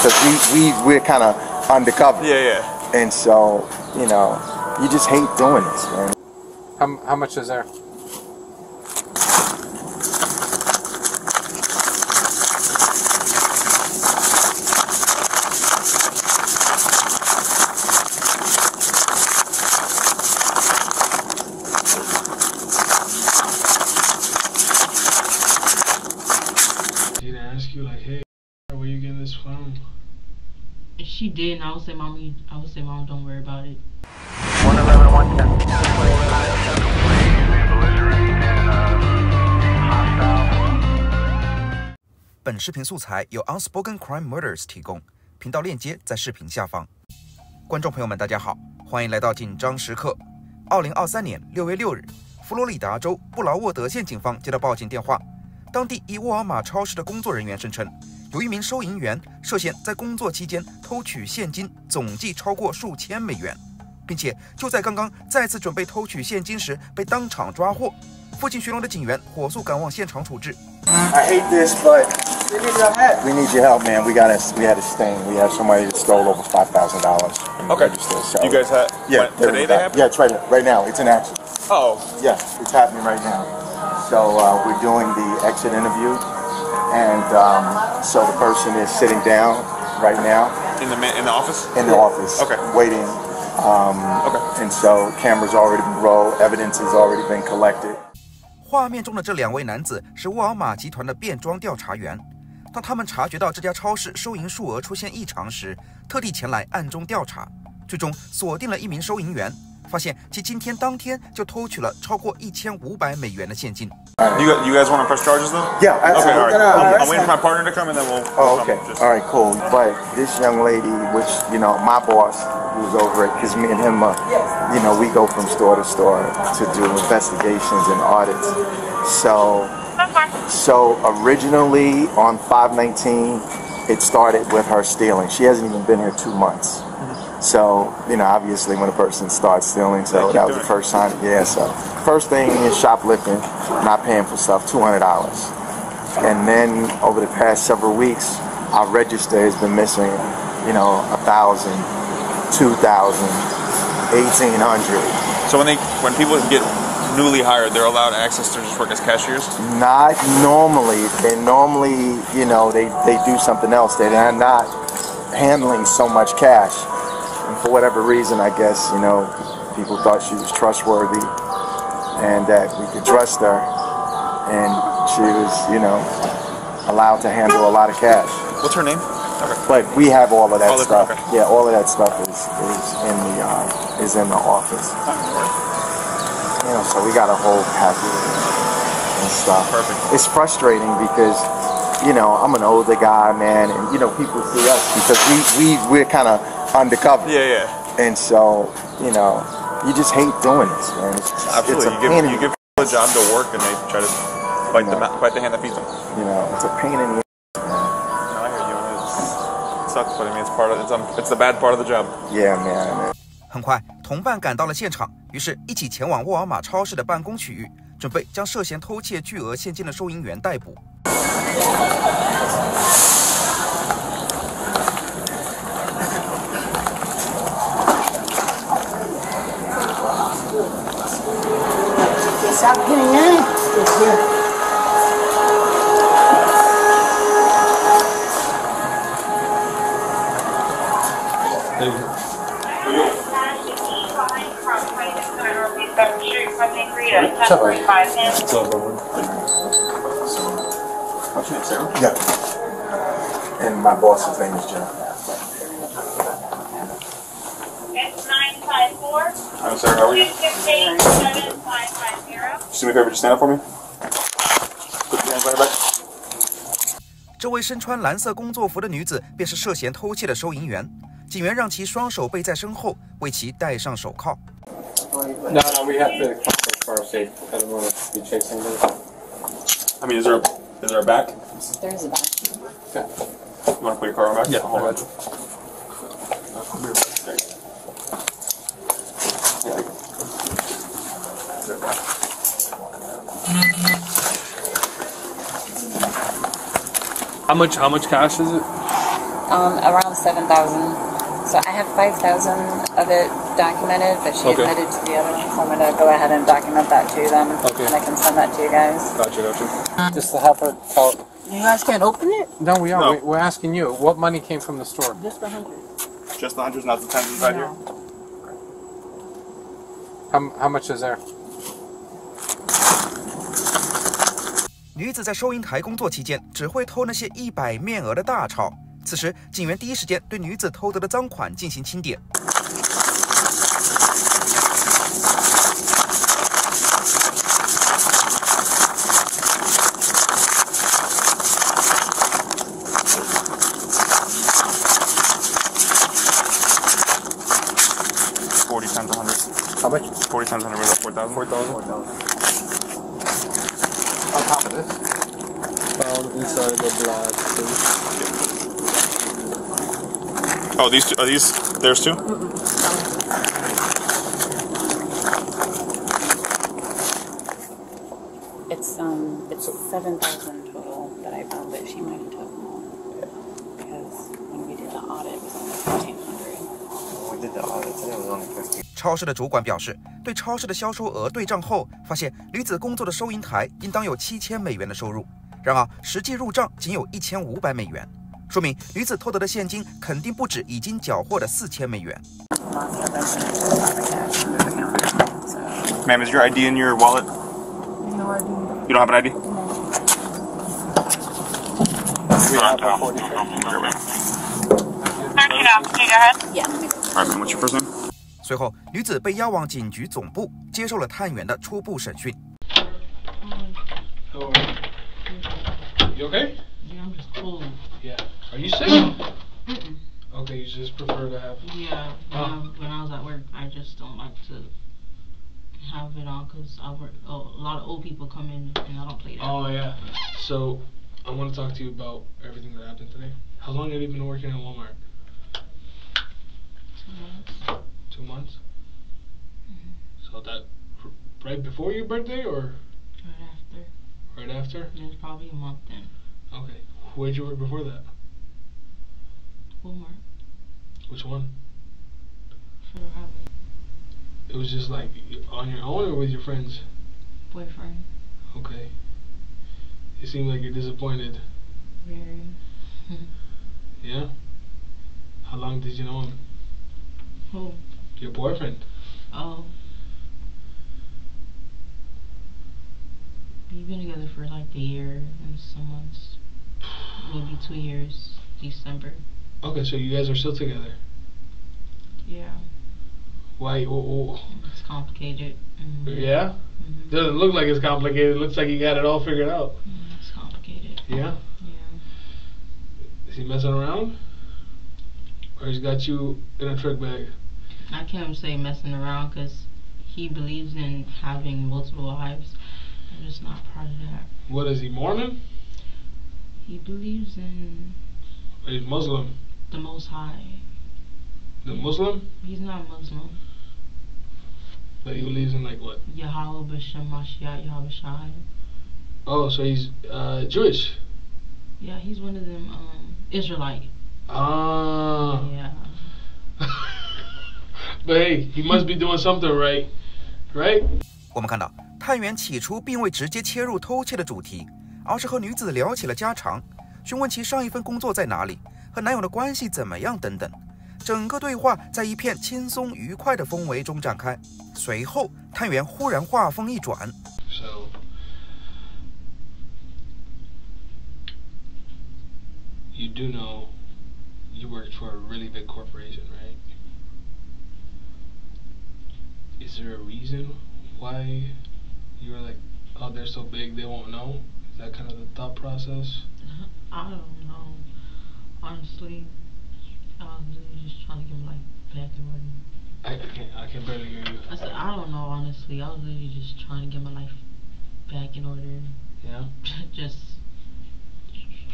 because we're kind of undercover. Yeah. And so, you know, you just hate doing this, man. How much is there? Ask you like, hey, where you getting this from? If she did, and I would say, Mom, don't worry about it. 111, 110. 本视频素材由 Unspoken Crime Murders 提供，频道链接在视频下方。观众朋友们，大家好，欢迎来到紧张时刻。2023年6月6日，佛罗里达州布劳沃德县警方接到报警电话。当地一沃尔玛超市的工作人员声称，有一名收银员涉嫌在工作期间偷取现金，总计超过数千美元，并且就在刚刚再次准备偷取现金时被当场抓获。附近巡逻的警员火速赶往现场处置。I hate this, but we need your help, man. We had a sting. We had somebody that stole over $5,000. Okay. So, you guys have? Yeah. Today they have? Yeah, it's right now. It's in action. Oh. Yeah, it's happening right now. So we're doing the exit interview, and so the person is sitting down right now. In the office? In the office. Okay. Waiting. Okay. And so cameras already been rolled, evidence has already been collected. 画面中的这两位男子是沃尔玛集团的变装调查员。当他们察觉到这家超市收银数额出现异常时，特地前来暗中调查，最终锁定了一名收银员。发现其今天当天就偷取了超过1500美元的现金。You guys want to press charges though? Yeah. Okay. All right. I'm waiting for my partner to come and then we'll. Oh, okay. All right. Cool. But this young lady, which my boss, who's over it, because me and him, we go from store to store to do investigations and audits. So originally on 5/19, it started with her stealing. She hasn't even been here 2 months. So, obviously when a person starts stealing, so that was the first sign. Yeah, so first thing is shoplifting, not paying for stuff, $200. And then over the past several weeks, our register has been missing, 1,000, 2,000, 1,800. So when people get newly hired, they're allowed access to just work as cashiers? Not normally. They normally, they do something else. They're not handling so much cash. And for whatever reason, I guess, people thought she was trustworthy and that we could trust her. And she was, allowed to handle a lot of cash. What's her name? Okay. But we have all of that stuff. Okay. Yeah, all of that stuff is in the office. So we got a whole package and stuff. Perfect. It's frustrating because, I'm an older guy, man, and people see us because we're kind of undercover. Yeah. And so, you just hate doing this, man. Absolutely. It's you give people a job to work and they try to bite the hand that feeds them. It's a pain in the ass, man. No, I hear you. It sucks, but I mean it's the bad part of the job. Yeah, man. 很快，同伴赶到了现场，于是一起前往沃尔玛超市的办公区域，准备将涉嫌偷窃巨额现金的收银员逮捕。Stop getting in. What's your name, Sarah? Yeah. And my boss's name is Jeff. It's 954. I'm sorry, how are you? 258-7550. Just do me a favor, just stand up for me. Put your hands on your back. 这位身穿蓝色工作服的女子便是涉嫌偷窃的收银员，警员让其双手背在身后，为其戴上手铐。No, we have to contact car safe. I don't want to be chasing them. I mean, is there a back? There's a back. Okay. You want to put your car on back? Yeah. Hold on. How much cash is it? Around 7,000. So I have 5,000 of it documented, but she admitted to the other one, so I'm going to go ahead and document that too then. Okay. And I can send that to you guys. Gotcha. Just to have her tell. You guys can't open it? No, we are. No. We're asking you. What money came from the store? Just 100. Just the hundreds, not the tens inside here. How much is there? 女子在收银台工作期间，只会偷那些100面额的大钞。此时，警员第一时间对女子偷得的赃款进行清点。40 times 100. How much? 40 times 100 was 4,000. 4,000. On top of this? Found inside the blood. Oh, these two, are these theirs too? It's 7,000 total that I found, but she might have took more. Because when we did the audit, it was only 1,500. We did the audit today, it was only 50. 超市的主管表示，对超市的销售额对账后，发现女子工作的收银台应当有7000美元的收入，然而实际入账仅有1500美元，说明女子偷得的现金肯定不止已经缴获的4000美元。Ma'am, is your ID in your wallet? No ID. You don't have an ID? We have a 40. 13 off. Can you go ahead? Yeah. All right, ma'am, what's your first name? 随后，女子被押往警局总部，接受了探员的初步审讯。How are you? You okay? Yeah, I'm just cold. Yeah. Are you sick? Okay, you just prefer to have. Yeah, when I was at work, I just don't like to have it on because I work. A lot of old people come in and I don't play that. Oh yeah. So I want to talk to you about everything that happened today. How long have you been working at Walmart? 2 months. 2 months. So that right before your birthday or Right after. right after? It was probably a month then. Okay. Where'd you work before that? Walmart. Which one? For the rabbit. It was just like on your own or with your friends? Boyfriend. Okay. You seem like you're disappointed. Very. Yeah? How long did you know him? Who? Your boyfriend. Oh. We've been together for like a year and some months. Maybe 2 years. December. Okay, so you guys are still together. Yeah. Why? It's complicated. Yeah? Mm-hmm. Doesn't look like it's complicated. It looks like you got it all figured out. It's complicated. Yeah? Yeah. Is he messing around? Or he's got you in a trick bag? I can't say messing around because he believes in having multiple wives. I'm just not part of that. What is he, Mormon? He believes in He's Muslim. the Most High. The Muslim? He's not Muslim. But he believes in like what? Yahweh B'Shem Mashiach Yahweh Shai. Oh, so he's Jewish. Yeah, he's one of them Israelite. Ah. Yeah. But hey, he must be doing something right. Right? 我们看到探员起初并未直接切入偷窃的主题，而是和女子聊起了家常，询问其上一份工作在哪里，和男友的关系怎么样等等。整个对话在一片轻松愉快的氛围中展开。随后，探员忽然话锋一转。So, you do know you worked for a really big corporation, right? Is there a reason why you were like, oh, they're so big they won't know? Is that kind of the thought process? I don't know. Honestly, I was really just trying to get my life back in order. I can barely hear you. I said, I don't know, honestly. I was really just trying to get my life back in order. Yeah? Just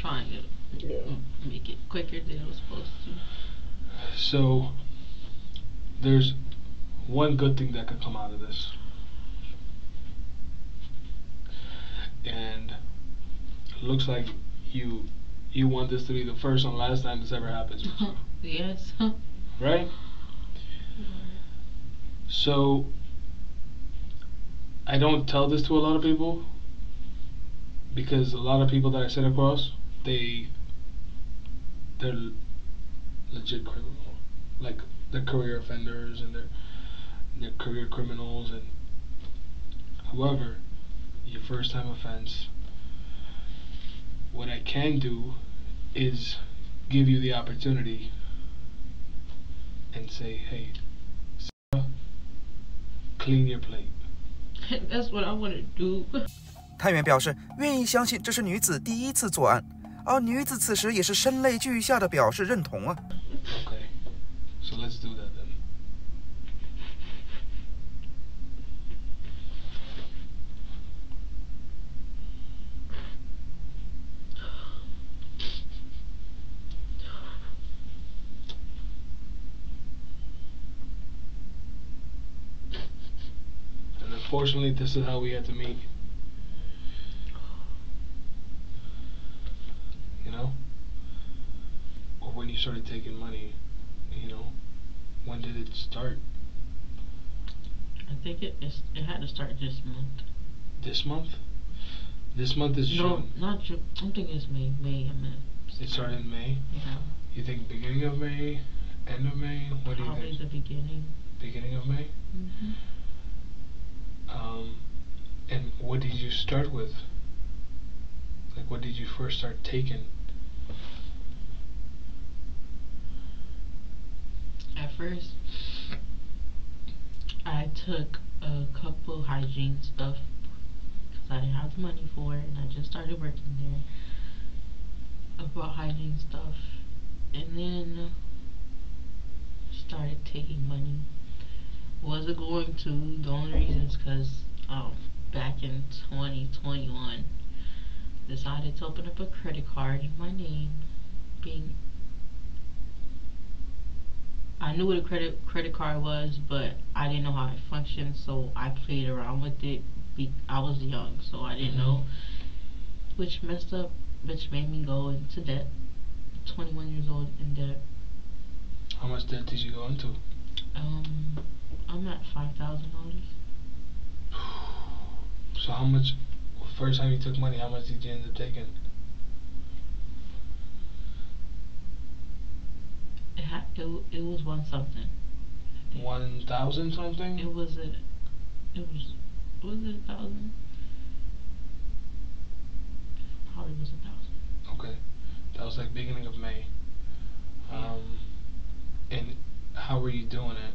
trying to make it quicker than it was supposed to. So, there's one good thing that could come out of this. And it looks like you you want this to be the first and last time this ever happens with you. Yes. Right? So, I don't tell this to a lot of people because a lot of people that I sit across, they're legit criminal. Like, they're career offenders and they're career criminals. And however, your first time offense, what I can do is give you the opportunity and say, hey, Sarah, clean your plate. That's what I want to do. 探员表示愿意相信这是女子第一次作案，而女子此时也是声泪俱下的表示认同啊。Okay, so let's do that then. And unfortunately, this is how we had to meet. You know? Or when you started taking money, you know? When did it start? I think it had to start this month. This month? This month is June. No, not June. I'm thinking it's May. May, I meant. It started in May? Yeah. You think beginning of May? End of May? What do you Probably think? the beginning. Beginning of May? Mm-hmm. And what did you start with? Like, what did you first start taking? At first, I took a couple hygiene stuff because I didn't have the money for it, and I just started working there. I bought hygiene stuff, and then started taking money. Wasn't going to. The only reason is because back in 2021, decided to open up a credit card in my name, I knew what a credit card was, but I didn't know how it functioned, so I played around with it. I was young, so I didn't know, which made me go into debt. 21 years old in debt. How much debt did you go into? I'm at $5,000. So how much, first time you took money, how much did you end up taking? It was one something. 1,000 something? Was it 1,000? Probably was 1,000. Okay. That was like beginning of May. And how were you doing it?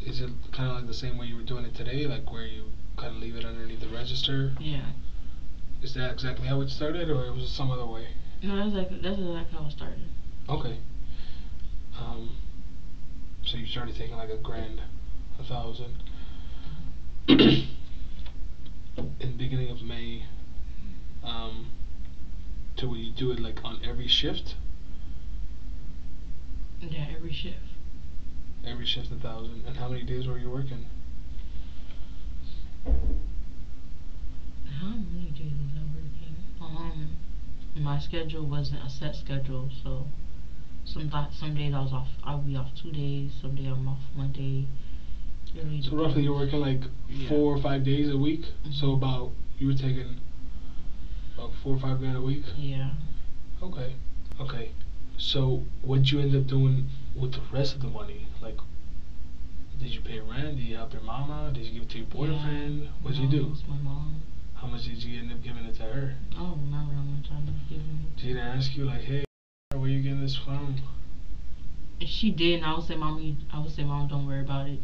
Is it kind of like the same way you were doing it today, like where you kind of leave it underneath the register? Yeah. Is that exactly how it started, or was it some other way? No, that's exactly how it started. Okay. So you started taking like $1,000, 1,000. In beginning of May, to where you do it like on every shift? Yeah, every shift. Every shift 1,000. And how many days were you working? How many days was I working? My schedule wasn't a set schedule, so some days I'll be off 2 days, some days I'm off 1 day. Really So roughly you're working like 4 or 5 days a week? Mm-hmm. So you were taking about 4 or 5 grand a week? Yeah. Okay. So what'd you end up doing with the rest of the money? Like, did you pay rent? Did you help your mama? Did you give it to your boyfriend? Yeah. What'd you do? It was my mom. How much did you end up giving it to her? I don't remember how much I ended up giving it. She didn't ask you like, hey, where you getting this from? If she did, and I would say, Mom, don't worry about it.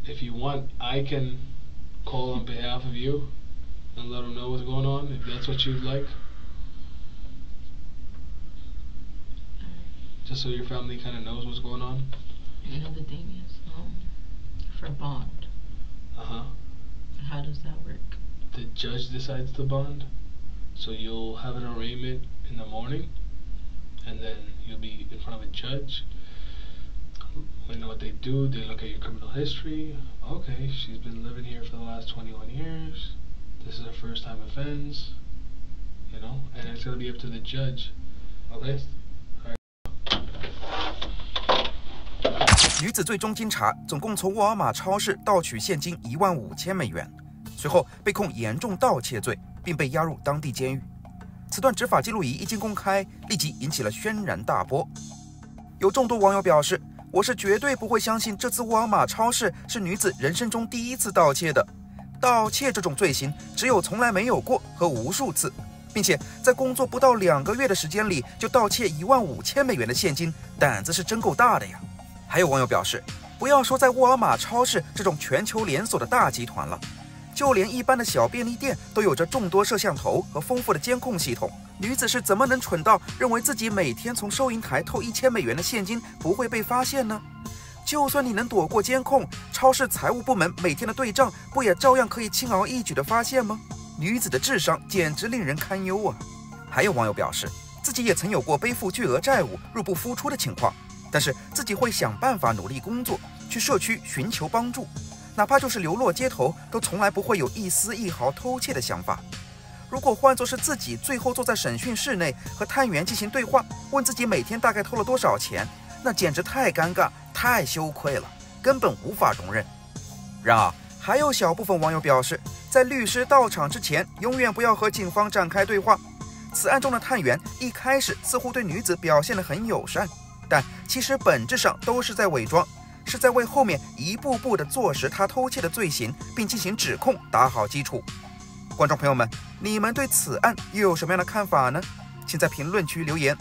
If you want, I can call on behalf of you and let them know what's going on, if that's what you'd like. Just so your family kind of knows what's going on. Another thing is, for bond. Uh-huh. How does that work? The judge decides the bond. So you'll have an arraignment in the morning, and then you'll be in front of a judge. You know what they do? They look at your criminal history. Okay, she's been living here for the last 21 years. This is her first time offense. You know, and it's gonna be up to the judge. Okay. 女子最终经查，总共从沃尔玛超市盗取现金15000美元，随后被控严重盗窃罪，并被押入当地监狱。此段执法记录仪一经公开，立即引起了轩然大波。有众多网友表示：“我是绝对不会相信这次沃尔玛超市是女子人生中第一次盗窃的。盗窃这种罪行，只有从来没有过和无数次，并且在工作不到2个月的时间里就盗窃15000美元的现金，胆子是真够大的呀。”还有网友表示，不要说在沃尔玛超市这种全球连锁的大集团了，就连一般的小便利店都有着众多摄像头和丰富的监控系统。女子是怎么能蠢到认为自己每天从收银台偷1000美元的现金不会被发现呢？就算你能躲过监控，超市财务部门每天的对账不也照样可以轻而易举的发现吗？女子的智商简直令人堪忧啊！还有网友表示，自己也曾有过背负巨额债务、入不敷出的情况。但是自己会想办法努力工作，去社区寻求帮助，哪怕就是流落街头，都从来不会有一丝一毫偷窃的想法。如果换作是自己最后坐在审讯室内和探员进行对话，问自己每天大概偷了多少钱，那简直太尴尬、太羞愧了，根本无法容忍。然而，还有小部分网友表示，在律师到场之前，永远不要和警方展开对话。此案中的探员一开始似乎对女子表现得很友善，但其实本质上都是在伪装，是在为后面一步步地坐实他偷窃的罪行，并进行指控打好基础。观众朋友们，你们对此案又有什么样的看法呢？请在评论区留言。